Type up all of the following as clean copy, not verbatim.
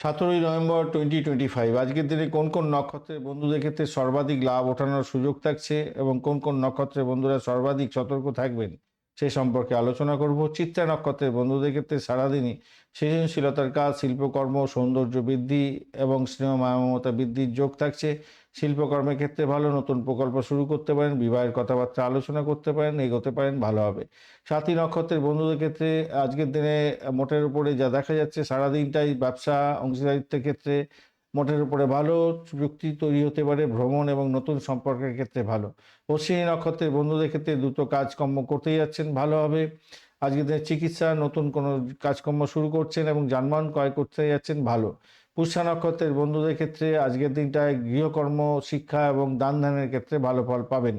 17 November 2025 আজকের দিনে কোন কোন নক্ষত্রের বন্ধুদের ক্ষেত্রে সর্বাধিক লাভ ওঠানোর সুযোগ থাকছে এবং কোন কোন নক্ষত্রের বন্ধুরা সর্বাধিক সতর্ক থাকবেন সে সম্পর্কে আলোচনা করব। চিত্রা নক্ষত্রের বন্ধুদের ক্ষেত্রে সারাদিনই সৃজনশীলতার কাজ, শিল্পকর্ম, সৌন্দর্য বৃদ্ধি এবং স্নেহ মমতা বৃদ্ধির যোগ থাকছে। শিল্পকর্মের ক্ষেত্রে ভালো, নতুন প্রকল্প শুরু করতে পারেন, বিবাহের কথাবার্তা আলোচনা করতে পারেন, এগোতে পারেন, ভালো হবে। সাথী নক্ষত্রের বন্ধুদের ক্ষেত্রে আজকের দিনে মোটের উপরে যা দেখা যাচ্ছে সারাদিনটাই ব্যবসা অংশীদারিত্বের ক্ষেত্রে মোটের উপরে ভালো, চুক্তি তৈরি হতে পারে, ভ্রমণ এবং নতুন সম্পর্কের ক্ষেত্রে ভালো। অশ্বিনী নক্ষত্রের বন্ধুদের ক্ষেত্রে দ্রুত কাজকর্ম করতেই যাচ্ছেন, ভালো হবে। আজকের দিনে চিকিৎসা, নতুন কোনো কাজকর্ম শুরু করছেন এবং যানবাহন ক্রয় করতে যাচ্ছেন, ভালো। পুষ্যা নক্ষত্রের বন্ধুদের ক্ষেত্রে আজকের দিনটায় গৃহকর্ম, শিক্ষা এবং দান ধ্যানের ক্ষেত্রে ভালো ফল পাবেন।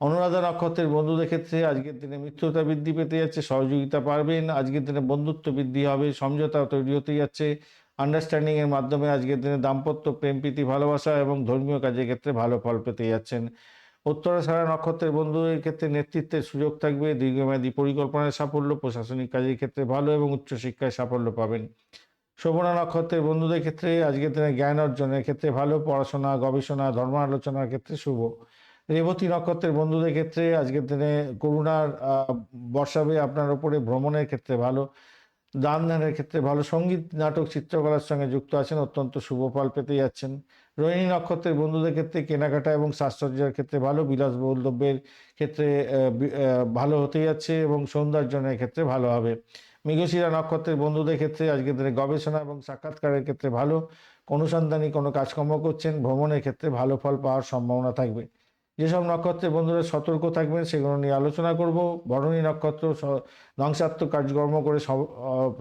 অনুরাধা নক্ষত্রের বন্ধুদের ক্ষেত্রে আজকের দিনে মিত্রতা বৃদ্ধি পেতে যাচ্ছে, সহযোগিতা পারবেন। আজকের দিনে বন্ধুত্ব বৃদ্ধি হবে, সমঝোতা তৈরি হতে যাচ্ছে। আন্ডারস্ট্যান্ডিং এর মাধ্যমে আজকের দিনে দাম্পত্য, প্রেম প্রীতি, ভালোবাসা এবং ধর্মীয় কাজের ক্ষেত্রে ভালো ফল পেতে যাচ্ছেন। উত্তরাষাঢ়া নক্ষত্রের বন্ধুদের ক্ষেত্রে নেতৃত্বের সুযোগ থাকবে, দীর্ঘমেয়াদী পরিকল্পনায় সাফল্য, প্রশাসনিক কাজের ক্ষেত্রে ভালো এবং উচ্চশিক্ষায় সাফল্য পাবেন। শোভনা নক্ষত্রের বন্ধুদের ক্ষেত্রে আজকের দিনে জ্ঞান অর্জনের ক্ষেত্রে ভালো, পড়াশোনা, গবেষণা, ধর্ম আলোচনার ক্ষেত্রে শুভ। রেবতী নক্ষত্রের বন্ধুদের ক্ষেত্রে আজকের দিনে করুণার বর্ষাবে আপনার ওপরে, ভ্রমণের ক্ষেত্রে ভালো, দান ধ্যানের ক্ষেত্রে ভালো। সঙ্গীত, নাটক, চিত্রকলার সঙ্গে যুক্ত আছেন, অত্যন্ত শুভ ফল পেতে যাচ্ছেন। রোহিণী নক্ষত্রের বন্ধুদের ক্ষেত্রে কেনাকাটা এবং সাজসজ্জার ক্ষেত্রে ভালো, বিলাসবহুল দ্রব্যের ক্ষেত্রে ভালো হতে যাচ্ছে এবং সৌন্দর্যনের ক্ষেত্রে ভালো হবে। মৃগশিরা নক্ষত্রের বন্ধুদের ক্ষেত্রে আজকের দিনে গবেষণা এবং সাক্ষাৎকারের ক্ষেত্রে ভালো, অনুসন্ধানী কোনো কাজকর্ম করছেন, ভ্রমণের ক্ষেত্রে ভালো ফল পাওয়ার সম্ভাবনা থাকবে। যেসব নক্ষত্রের বন্ধুরা সতর্ক থাকবেন সেগুলো নিয়ে আলোচনা করব। ভরণী নক্ষত্র ধ্বংসাত্মক কাজকর্ম করে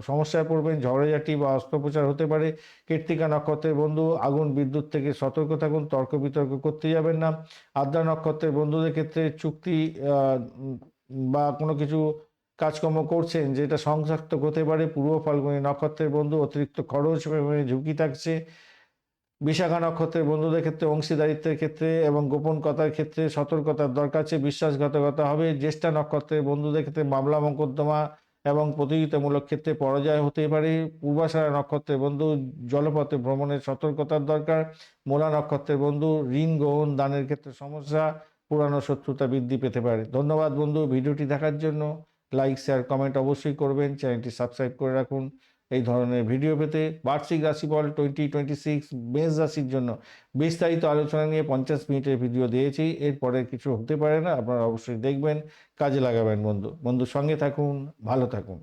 সমস্যায় পড়বেন, ঝগড়াঝাটি বা অস্ত্রোপচার হতে পারে। কৃত্তিকা নক্ষত্রের বন্ধু আগুন বিদ্যুৎ থেকে সতর্ক থাকুন, তর্ক বিতর্ক করতে যাবেন না। আদ্রা নক্ষত্রের বন্ধুদের ক্ষেত্রে চুক্তি বা কোনো কিছু কাজকর্ম করছেন যেটা সংসার্থক হতে পারে। পূর্ব ফাল্গুনী নক্ষত্রের বন্ধু অতিরিক্ত খরচ এবং ঝুঁকি থাকছে। বিশাখা নক্ষত্রের বন্ধুদের ক্ষেত্রে অংশীদারিত্বের ক্ষেত্রে এবং গোপন কথার ক্ষেত্রে সতর্কতার দরকার আছে, বিশ্বাসঘাতকতা হবে। জ্যেষ্ঠা নক্ষত্রের বন্ধুদের ক্ষেত্রে মামলা মোকদ্দমা এবং প্রতিযোগিতামূলক ক্ষেত্রে পরাজয় হতে পারে। পূর্বাষাঢ়া নক্ষত্রের বন্ধু জলপথে ভ্রমণের সতর্কতার দরকার। মূলা নক্ষত্রের বন্ধু ঋণ গ্রহণ দানের ক্ষেত্রে সমস্যা, পুরানো শত্রুতা বৃদ্ধি পেতে পারে। ধন্যবাদ বন্ধু ভিডিওটি দেখার জন্য। লাইক, শেয়ার, কমেন্ট অবশ্যই করবেন, চ্যানেলটি সাবস্ক্রাইব করে রাখুন এই ধরনের ভিডিও পেতে। বার্ষিক রাশিফল 2026 মেষ রাশির জন্য বিস্তারিত আলোচনা নিয়ে 50 মিনিটের ভিডিও দিয়েছি, এরপরে কিছু হতে পারে না, আপনারা অবশ্যই দেখবেন, কাজে লাগাবেন বন্ধু। বন্ধুর সঙ্গে থাকুন, ভালো থাকুন।